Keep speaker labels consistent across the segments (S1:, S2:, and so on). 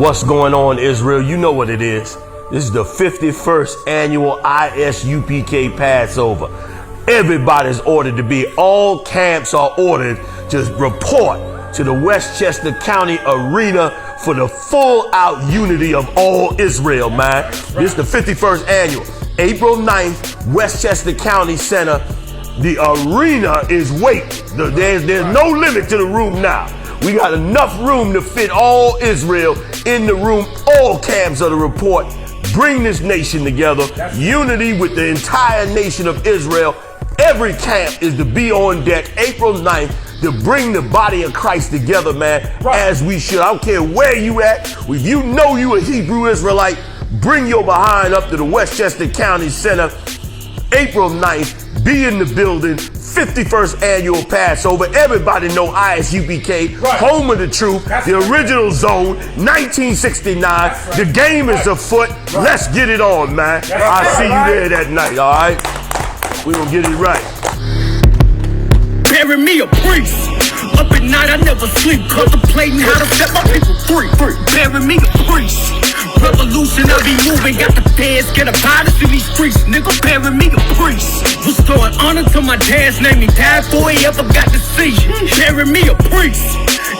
S1: What's going on, Israel? You know what it is. This is the 51st annual ISUPK Passover. Everybody's ordered to be. All camps are ordered to report to the Westchester County Arena for the full-out unity of all Israel, man. This is the 51st annual. April 9th, Westchester County Center. The arena is waiting. There's no limit to the room now. We got enough room to fit all Israel in the room. All camps are to report. Bring this nation together. Unity with the entire nation of Israel. Every camp is to be on deck April 9th to bring the body of Christ together, man, as we should. I don't care where you at. If you know you a Hebrew Israelite, bring your behind up to the Westchester County Center April 9th. Be in the building. 51st annual Passover. Everybody know I.S.U.P.K, home of the truth, the original zone, 1969. The game is afoot. Let's get it on, man. I'll see you there that night, all right? We're going to get it right.
S2: Bury me a priest. Up at night, I never sleep, contemplating how to set my people free. Bury me a priest. Revolution, I be moving, got the feds, get a virus in these streets. Nigga, bury me a priest. Restoring honor to my dad's name, he died before he ever got to see. Bury me a priest.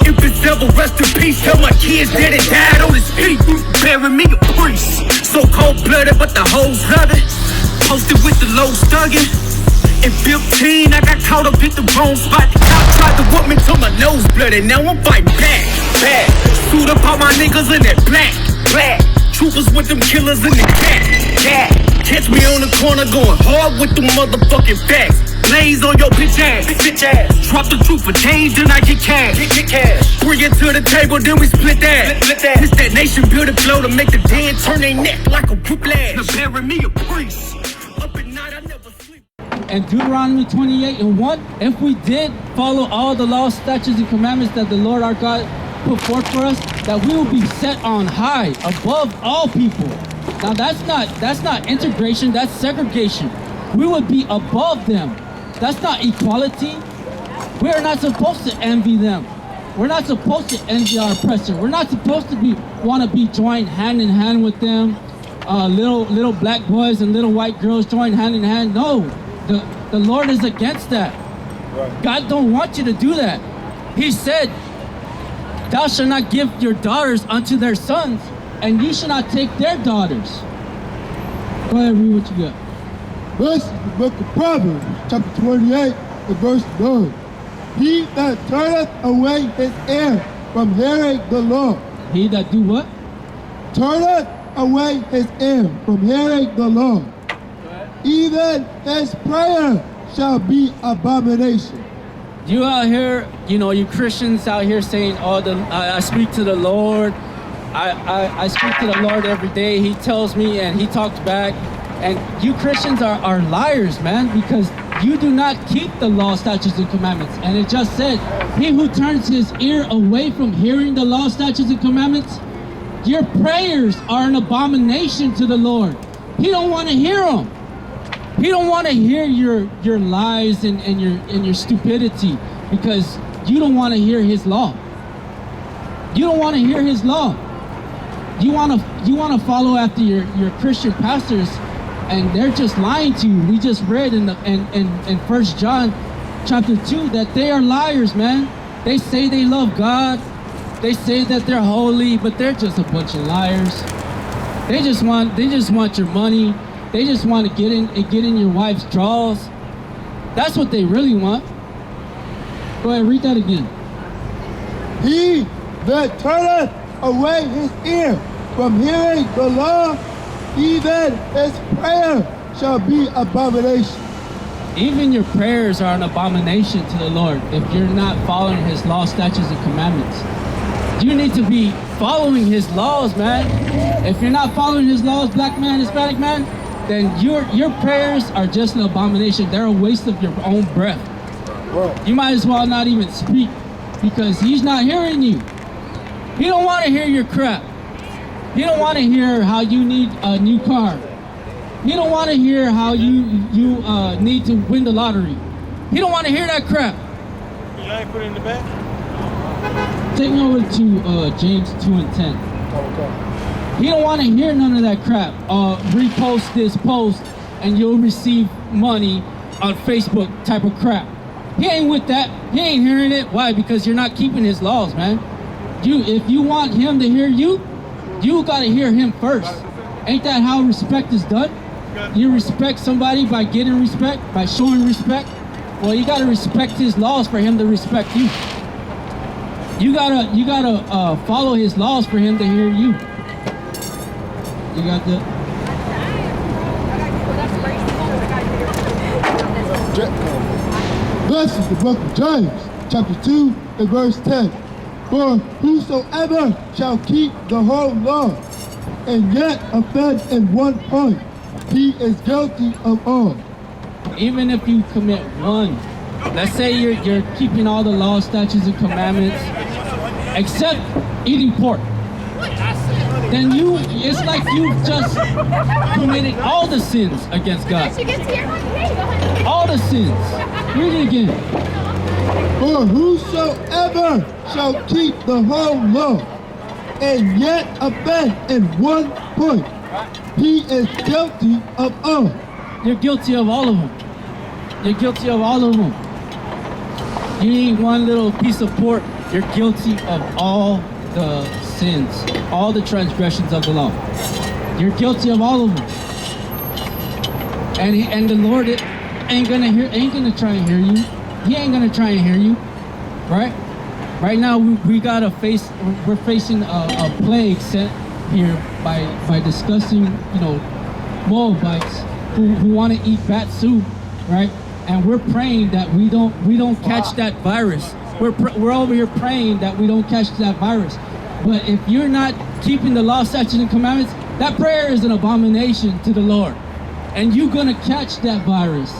S2: If it's ever rest in peace, tell my kids that it died on his feet. Bury me a priest. So cold-blooded, but the hoes love it. Posted with the low stugging. In 15, I got caught up, hit the wrong spot. The cop tried to whoop me till my nose blooded. Now I'm fighting back. Suit up all my niggas in that black. Troopers with them killers in the cat. Catch me on the corner going hard with them motherfucking facts. Blaze on your bitch ass. Drop the truth for change, then I get cash. Bring it to the table, then we split that. It's that nation building flow to make the dead turn their neck like a whiplash. Now bury me a priest. Up at night, I never sleep.
S3: And Deuteronomy 28:1, if we did follow all the laws, statutes, and commandments that the Lord our God put forth for us, that we will be set on high above all people. Now that's not integration, that's segregation. We would be above them. That's not equality. We are not supposed to envy them. We're not supposed to envy our oppressor. We're not supposed to want to be joined hand in hand with them. Little black boys and little white girls join hand in hand. No, the Lord is against that. God don't want you to do that. He said, thou shalt not give your daughters unto their sons, and you shall not take their daughters. Go ahead, read what you got.
S4: This is the book of Proverbs, chapter 28, and verse 9. He that turneth away his ear from hearing the law.
S3: He that do what?
S4: Turneth away his ear from hearing the law. Even his prayer shall be abomination.
S3: You out here, you Christians out here saying, I speak to the Lord. I speak to the Lord every day. He tells me and he talks back. And you Christians are liars, man, because you do not keep the law, statutes, and commandments. And it just said, he who turns his ear away from hearing the law, statutes, and commandments, your prayers are an abomination to the Lord. He don't want to hear them. He don't want to hear your lies and your stupidity, because you don't want to hear his law. You don't want to hear his law. You want to follow after your Christian pastors, and they're just lying to you. We just read in 1 John chapter 2 that they are liars, man. They say they love God. They say that they're holy, but they're just a bunch of liars. They just want your money. They just want to get in your wife's drawers. That's what they really want. Go ahead, read that again.
S4: He that turneth away his ear from hearing the law, even his prayer shall be abomination.
S3: Even your prayers are an abomination to the Lord if you're not following his law, statutes, and commandments. You need to be following his laws, man. If you're not following his laws, black man, Hispanic man, then your prayers are just an abomination. They're a waste of your own breath. You might as well not even speak, because he's not hearing you. He don't want to hear your crap. He don't want to hear how you need a new car. He don't want to hear how you need to win the lottery. He don't want to hear that crap.
S5: You ain't put it in the back?
S3: Take me over to James 2:10. He don't want to hear none of that crap. Repost this post and you'll receive money on Facebook type of crap. He ain't with that. He ain't hearing it. Why? Because you're not keeping his laws, man. If you want him to hear you, you got to hear him first. Ain't that how respect is done? You respect somebody by getting respect, by showing respect. Well, you got to respect his laws for him to respect you. You gotta follow his laws for him to hear you. You got that?
S4: This is the book of James, chapter 2 and verse 10. For whosoever shall keep the whole law and yet offend in one point, he is guilty of all.
S3: Even if you commit one, let's say you're keeping all the laws, statutes, and commandments, except eating pork, then it's like you just committed all the sins against God. All the sins. Read it again.
S4: For whosoever shall keep the whole law and yet offend in one point, he is guilty of all.
S3: You're guilty of all of them. You're guilty of all of them. You eat one little piece of pork, you're guilty of all the sins, all the transgressions of the law. You're guilty of all of them. And the Lord ain't gonna try and hear you. He ain't gonna try and hear you, right? Right now we're facing a plague sent here by discussing, Moabites who want to eat bat soup, right? And we're praying that we don't catch that virus. We're over here praying that we don't catch that virus. But if you're not keeping the law, statutes, and commandments, that prayer is an abomination to the Lord, and you're gonna catch that virus.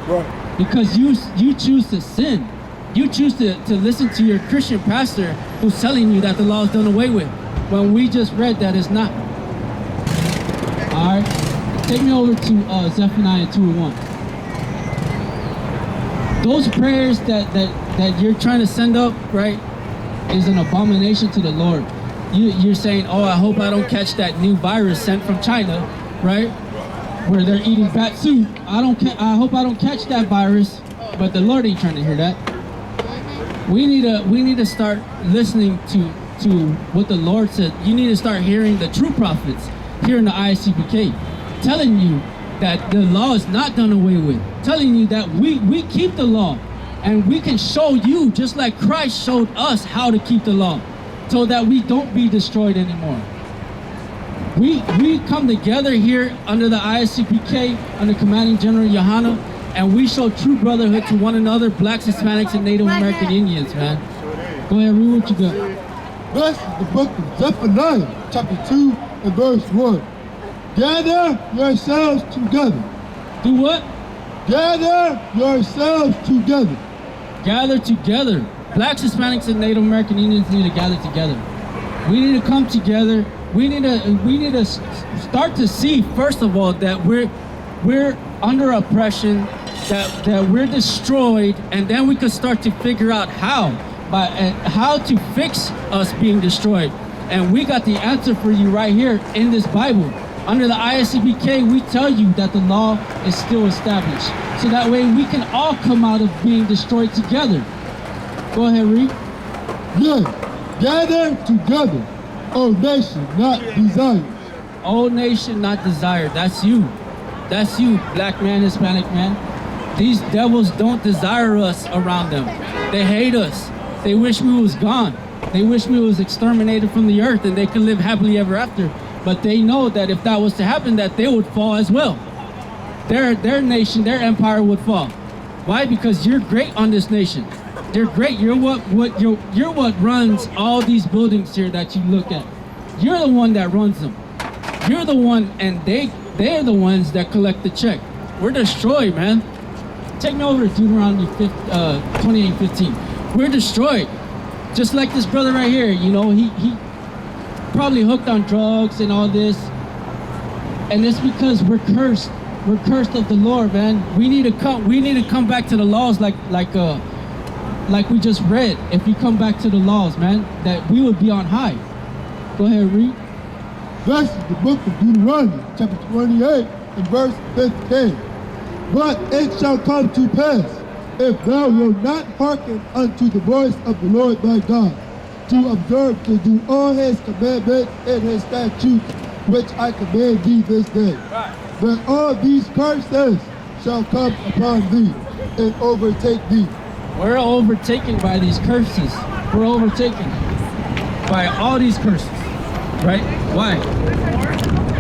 S3: Right. Because you choose to sin. You choose to listen to your Christian pastor who's telling you that the law is done away with, when we just read that it's not. All right, take me over to Zephaniah 2:1. Those prayers that you're trying to send up, right, is an abomination to the Lord. You're saying, oh, I hope I don't catch that new virus sent from China, right, where they're eating bat soup. I hope I don't catch that virus, but the Lord ain't trying to hear that. We need to start listening to what the Lord said. You need to start hearing the true prophets here in the I.S.U.P.K. telling you that the law is not done away with, telling you that we keep the law, and we can show you, just like Christ showed us, how to keep the law so that we don't be destroyed anymore. We come together here under the I.S.U.P.K, under Commanding General Yahanna, and we show true brotherhood to one another, blacks, Hispanics, and Native American Indians, man. Go ahead, read what you got.
S4: This is the book of Zephaniah, chapter 2 and verse 1. Gather yourselves together.
S3: Do what?
S4: Gather yourselves together.
S3: Gather together. Blacks, Hispanics, and Native American Indians need to gather together. We need to come together. We need to start to see, first of all, that we're under oppression, that we're destroyed, and then we could start to figure out how to fix us being destroyed. And we got the answer for you right here in this Bible. Under the I.S.U.P.K, we tell you that the law is still established, so that way we can all come out of being destroyed together. Go ahead, read.
S4: Yes, gather together, O nation not desired.
S3: O nation not desired. That's you. That's you, black man, Hispanic man. These devils don't desire us around them. They hate us. They wish we was gone. They wish we was exterminated from the earth and they could live happily ever after. But they know that if that was to happen, that they would fall as well. Their nation, their empire would fall. Why? Because you're great on this nation. You're great. You're what runs all these buildings here that you look at. You're the one that runs them. You're the one, and they're the ones that collect the check. We're destroyed, man. Take me over to Deuteronomy 28:15. We're destroyed. Just like this brother right here, he probably hooked on drugs and all this. And it's because we're cursed. We're cursed of the Lord, man. We need to come back to the laws like we just read. If we come back to the laws, man, that we would be on high. Go ahead, read.
S4: This is the book of Deuteronomy, chapter 28, and verse 15. But it shall come to pass, if thou wilt not hearken unto the voice of the Lord thy God, to observe to do all his commandments and his statutes, which I command thee this day, then all these curses shall come upon thee and overtake thee.
S3: We're overtaken by these curses. We're overtaken by all these curses, right? Why?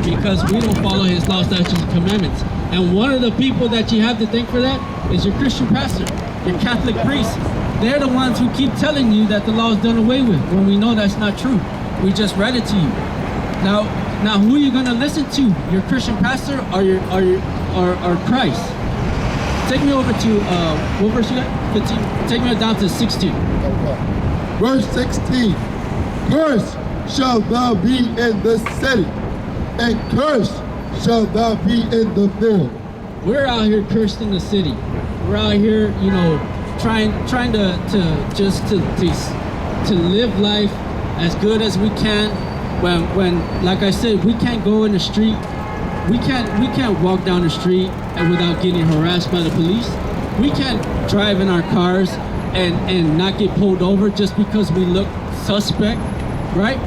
S3: Because we don't follow his law, statutes, and commandments. And one of the people that you have to thank for that is your Christian pastor, your Catholic priest. They're the ones who keep telling you that the law is done away with, when we know that's not true. We just read it to you. Now who are you gonna listen to? Your Christian pastor or Christ? Take me over to what verse you got? 15. Take me down to 16.
S4: Okay. Verse 16. Cursed shalt thou be in the city, and cursed shalt thou be in the field.
S3: We're out here cursed in the city. We're out here, you know, trying to live life as good as we can. When like I said, we can't go in the street. We can't walk down the street and without getting harassed by the police. We can't drive in our cars and not get pulled over just because we look suspect, right?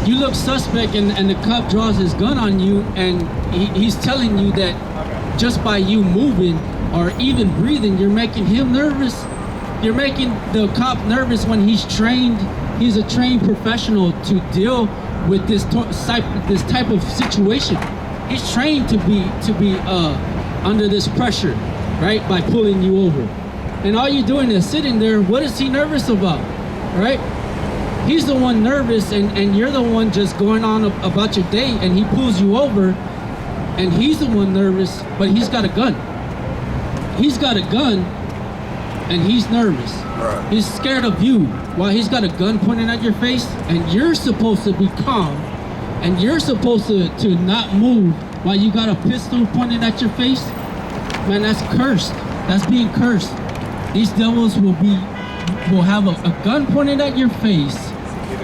S3: You look suspect and the cop draws his gun on you and he's telling you that just by you moving or even breathing, you're making him nervous. You're making the cop nervous when he's trained. He's a trained professional to deal with this type of situation. He's trained to be under this pressure, right? By pulling you over. And all you're doing is sitting there. What is he nervous about, right? He's the one nervous and you're the one just going on about your day, and he pulls you over and he's the one nervous, but he's got a gun. He's got a gun and he's nervous. Right. He's scared of you while he's got a gun pointing at your face, and you're supposed to be calm and you're supposed to not move while you got a pistol pointed at your face. Man, that's cursed. That's being cursed. These devils will have a gun pointed at your face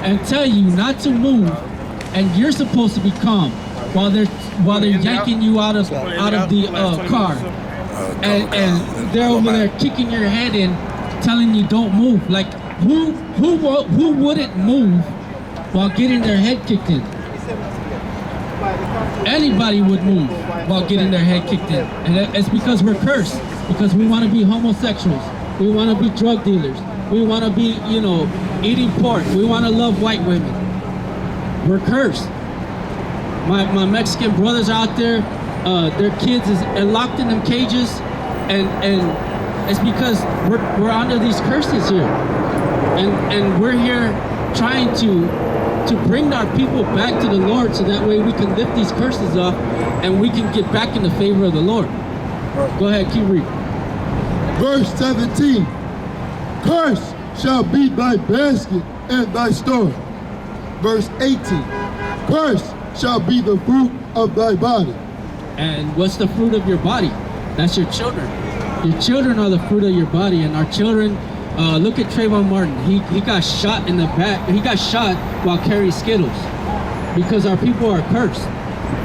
S3: and tell you not to move, and you're supposed to be calm while they're yanking you out of the car, and they're over there kicking your head in, telling you don't move. Like who wouldn't move while getting their head kicked in? Anybody would move while getting their head kicked in, and it's because we're cursed. Because we want to be homosexuals, we want to be drug dealers, we want to be, you know, eating pork, we want to love white women. We're cursed. My Mexican brothers out there, their kids are locked in them cages, and it's because we're under these curses here, and we're here trying to bring our people back to the Lord, so that way we can lift these curses off and we can get back in the favor of the Lord. Go ahead, keep reading.
S4: Verse 17. Cursed shall be thy basket and thy store. Verse 18. Cursed shall be the fruit of thy body.
S3: And what's the fruit of your body? That's your children. Your children are the fruit of your body, and our children. Look at Trayvon Martin. He got shot in the back. He got shot while carrying Skittles, because our people are cursed.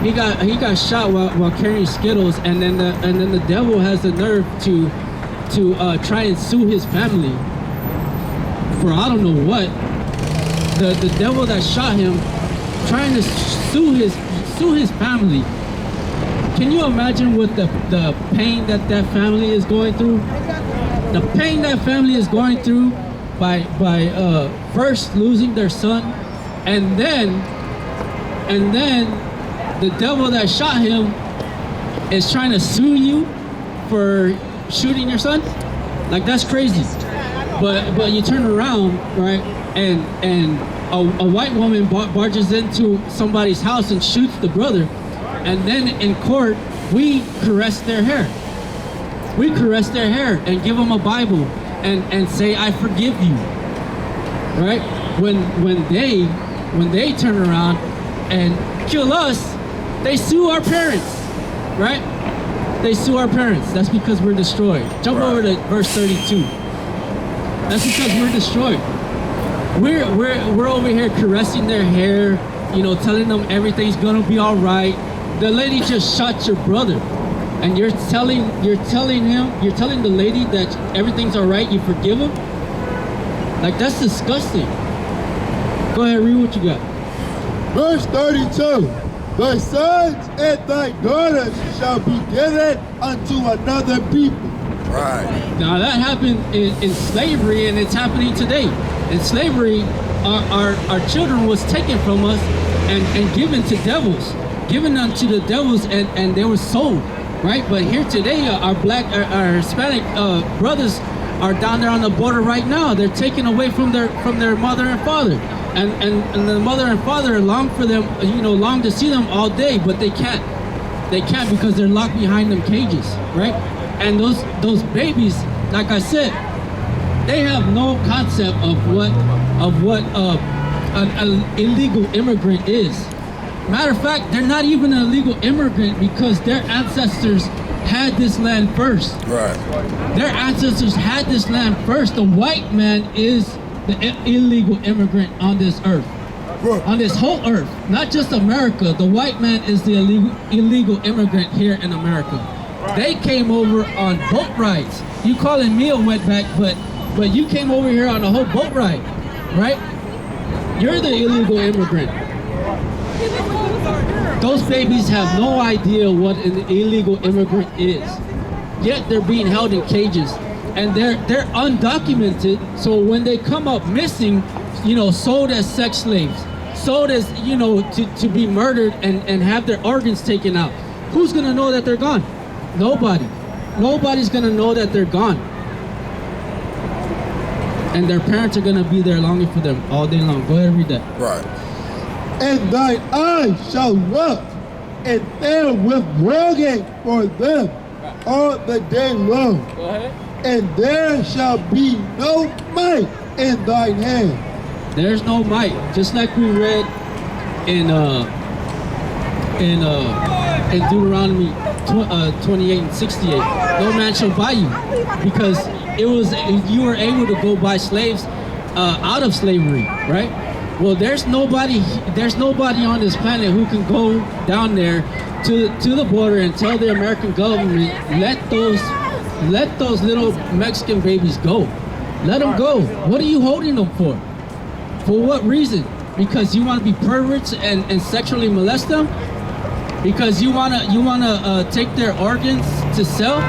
S3: He got shot while carrying Skittles, and then the devil has the nerve to try and sue his family for I don't know what. The devil that shot him trying to sue his family. Can you imagine what the pain that family is going through? The pain that family is going through by first losing their son, and then the devil that shot him is trying to sue you for shooting your son. Like, that's crazy. But you turn around, right, and a white woman barges into somebody's house and shoots the brother, and then in court we caress their hair. We caress their hair and give them a Bible and say, I forgive you, right? When they turn around and kill us, they sue our parents, right? They sue our parents. That's because we're destroyed. Jump over to verse 32. That's because we're destroyed. We're over here caressing their hair, you know, telling them everything's gonna be all right. The lady just shot your brother, and you're telling the lady that everything's all right. You forgive him? Like, that's disgusting. Go ahead, read what you got.
S4: Verse 32. Thy sons and thy daughters shall be given unto another people.
S5: Right.
S3: Now that happened in slavery, and it's happening today. In slavery, our children was taken from us and given to devils, given unto the devils, and they were sold, right? But here today, our Hispanic brothers are down there on the border right now. They're taken away from their mother and father, and the mother and father long for them, you know, long to see them all day, but they can't because they're locked behind them cages, right? And those babies, like I said, they have no concept of what an illegal immigrant is. Matter of fact, they're not even an illegal immigrant because their ancestors had this land first.
S5: Right.
S3: Their ancestors had this land first. The white man is the illegal immigrant on this earth. On this whole earth, not just America. The white man is the illegal immigrant here in America. They came over on boat rides. You calling me a wetback, but you came over here on a whole boat ride, right? You're the illegal immigrant. Those babies have no idea what an illegal immigrant is. Yet they're being held in cages, and they're undocumented. So when they come up missing, you know, sold as sex slaves, sold as, you know, to be murdered and have their organs taken out, who's gonna know that they're gone? Nobody. Nobody's gonna know that they're gone. And their parents are gonna be there longing for them all day long. Go ahead and read that.
S5: Right.
S4: And thine eyes shall look and there with longing for them all the day long.
S3: Go ahead.
S4: And there shall be no might in thine hand.
S3: There's no might. Just like we read in Deuteronomy 28 and 68. No man shall buy you, because you were able to go buy slaves out of slavery, right? Well, there's nobody on this planet who can go down there to the border and tell the American government, let those little Mexican babies go. Let them go. What are you holding them for? For what reason? Because you want to be perverts and sexually molest them? Because you wanna take their organs to sell?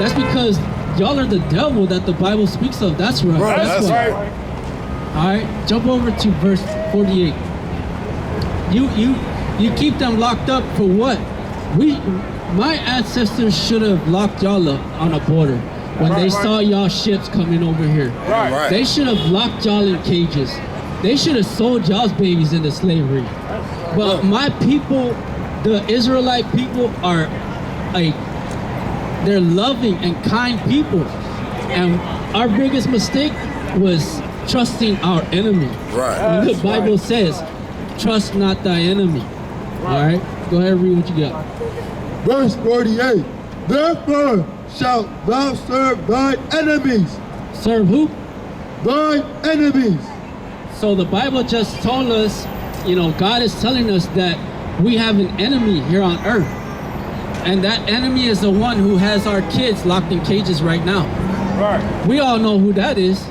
S3: That's because y'all are the devil that the Bible speaks of. That's right.
S5: Right. That's right.
S3: All right, jump over to verse 48. You keep them locked up for what? My ancestors should have locked y'all up on a border when they saw y'all ships coming over here.
S5: Right.
S3: They should have locked y'all in cages. They should have sold y'all's babies into slavery. But my people, the Israelite people, they're loving and kind people. And our biggest mistake was trusting our enemy.
S5: Right.
S3: When the Bible says, trust not thy enemy. All right, go ahead and read what you got.
S4: Verse 48. Therefore shalt thou serve thine enemies.
S3: Serve who?
S4: Thine enemies.
S3: So the Bible just told us, you know, God is telling us that we have an enemy here on earth. And that enemy is the one who has our kids locked in cages right now.
S5: Right.
S3: We all know who that is.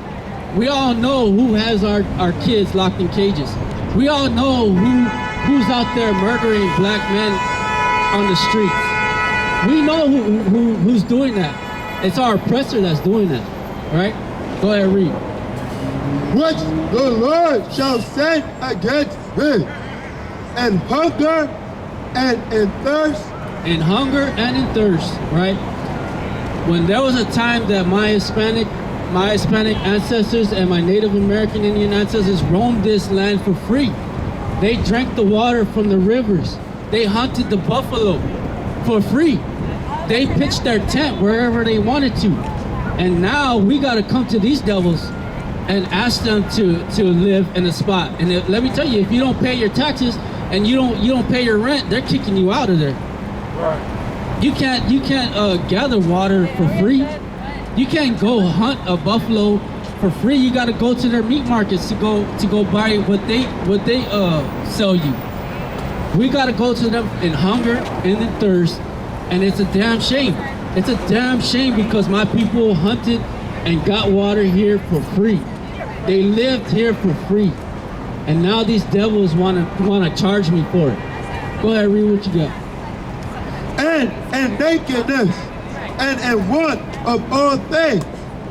S3: We all know who has our kids locked in cages. We all know who's out there murdering black men on the streets. We know who's doing that. It's our oppressor that's doing that, right? Go ahead, read.
S4: Which the Lord shall send against thee, and hunger and in thirst.
S3: In hunger and in thirst, right? When there was a time that my Hispanic ancestors and my Native American Indian ancestors roamed this land for free. They drank the water from the rivers. They hunted the buffalo for free. They pitched their tent wherever they wanted to. And now we gotta come to these devils and ask them to live in a spot. And let me tell you, if you don't pay your taxes and you don't pay your rent, they're kicking you out of there.
S5: Right.
S3: You can't gather water for free. You can't go hunt a buffalo for free. You got to go to their meat markets to go buy what they sell you. We got to go to them in hunger and in thirst, and it's a damn shame. It's a damn shame because my people hunted and got water here for free. They lived here for free, and now these devils want to charge me for it. Go ahead, read what you got.
S4: And nakedness, and want of all things.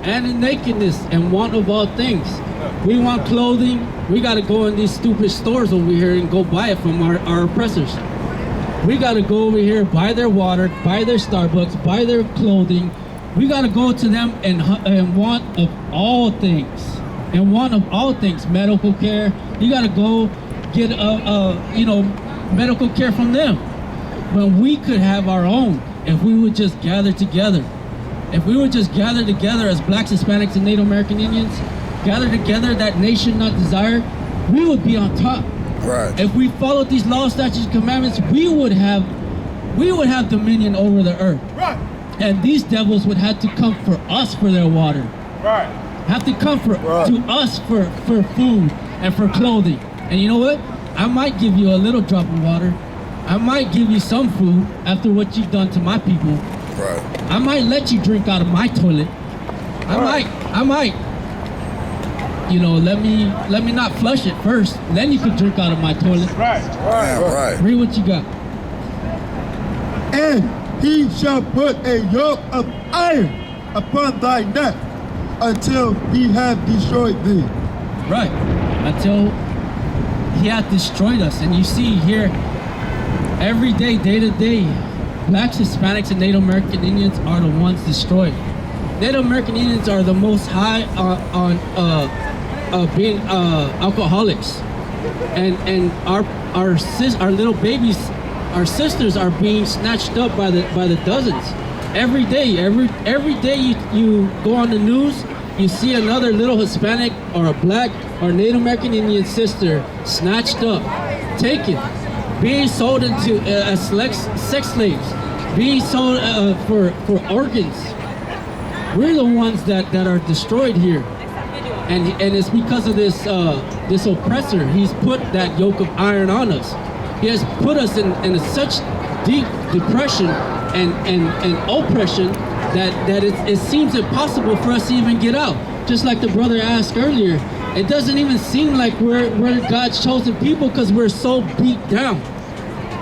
S3: And in nakedness and want of all things. We want clothing. We got to go in these stupid stores over here and go buy it from our oppressors. We got to go over here, buy their water, buy their Starbucks, buy their clothing. We got to go to them and want of all things. And want of all things, medical care. You got to go get medical care from them. When we could have our own if we would just gather together. If we would just gather together as blacks, Hispanics, and Native American Indians, gather together, that nation not desired, we would be on top.
S5: Right.
S3: If we followed these laws, statutes, and commandments, we would have dominion over the earth.
S5: Right.
S3: And these devils would have to come for us for their water.
S5: Right.
S3: Have to come to us for food and for clothing. And you know what? I might give you a little drop of water. I might give you some food after what you've done to my people.
S5: Right.
S3: I might let you drink out of my toilet. I might. Let me not flush it first. Then you can drink out of my toilet.
S5: Right.
S3: Read what you got.
S4: And he shall put a yoke of iron upon thy neck until he have destroyed thee.
S3: Right. Until he hath destroyed us. And you see here, every day, day to day, blacks, Hispanics, and Native American Indians are the ones destroyed. Native American Indians are the most high on being alcoholics, and our little babies, our sisters, are being snatched up by the dozens. Every day you go on the news, you see another little Hispanic or a black or Native American Indian sister snatched up, taken, being sold into as sex slaves, being sold for organs. We're the ones that are destroyed here, and it's because of this oppressor. He's put that yoke of iron on us. He has put us in such deep depression and oppression that it seems impossible for us to even get out. Just like the brother asked earlier, it doesn't even seem like we're God's chosen people because we're so beat down.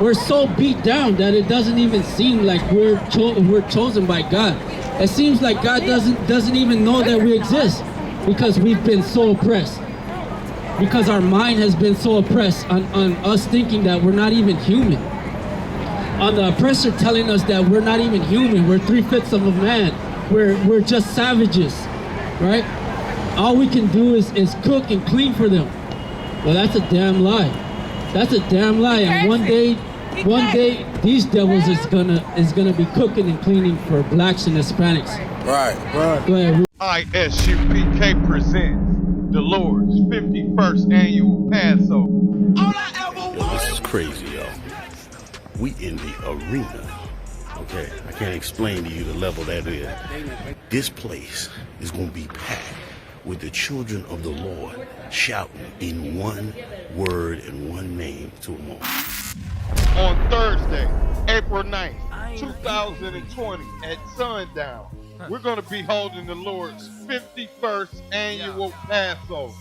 S3: We're so beat down that it doesn't even seem like we're chosen by God. It seems like God doesn't even know that we exist because we've been so oppressed. Because our mind has been so oppressed on us thinking that we're not even human. On the oppressor telling us that we're not even human. We're 3/5 of a man. We're just savages, right? All we can do is cook and clean for them. Well, that's a damn lie. That's a damn lie. And one day, these devils is gonna be cooking and cleaning for blacks and Hispanics.
S5: Right.
S3: Go ahead.
S6: I.S.U.P.K. presents the Lord's 51st annual Passover.
S1: This is crazy, yo. We in the arena. Okay, I can't explain to you the level that is. This place is gonna be packed with the children of the Lord shouting in one word and one name to them all.
S6: On Thursday, April 9th, 2020 at sundown, we're going to be holding the Lord's 51st annual Passover.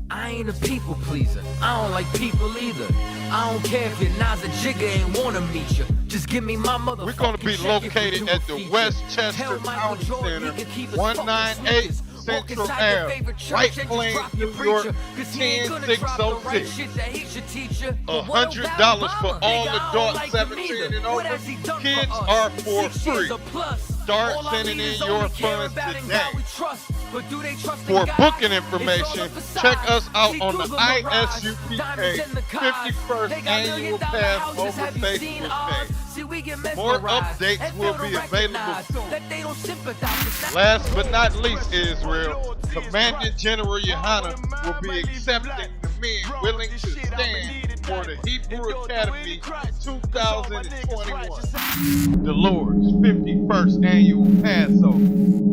S7: I ain't a people pleaser. I don't like people either. I don't care if your Naza Jigga ain't wanna meet you. Just give me my mother.
S6: We're going to be located at the Westchester Town Center, 198 Central Ave, White Plains, New York, 10606. $100 for all adults 17 and over. Kids are for free. Start sending in your funds today. For booking information, check us out on the I.S.U.P.K. 51st Annual Passover Facebook page. More updates will be available soon. Last but not least, Israel, Commandant General Yohanna will be accepting the men willing to stand for the Hebrew Academy 2021. The Lord's 51st Annual Passover.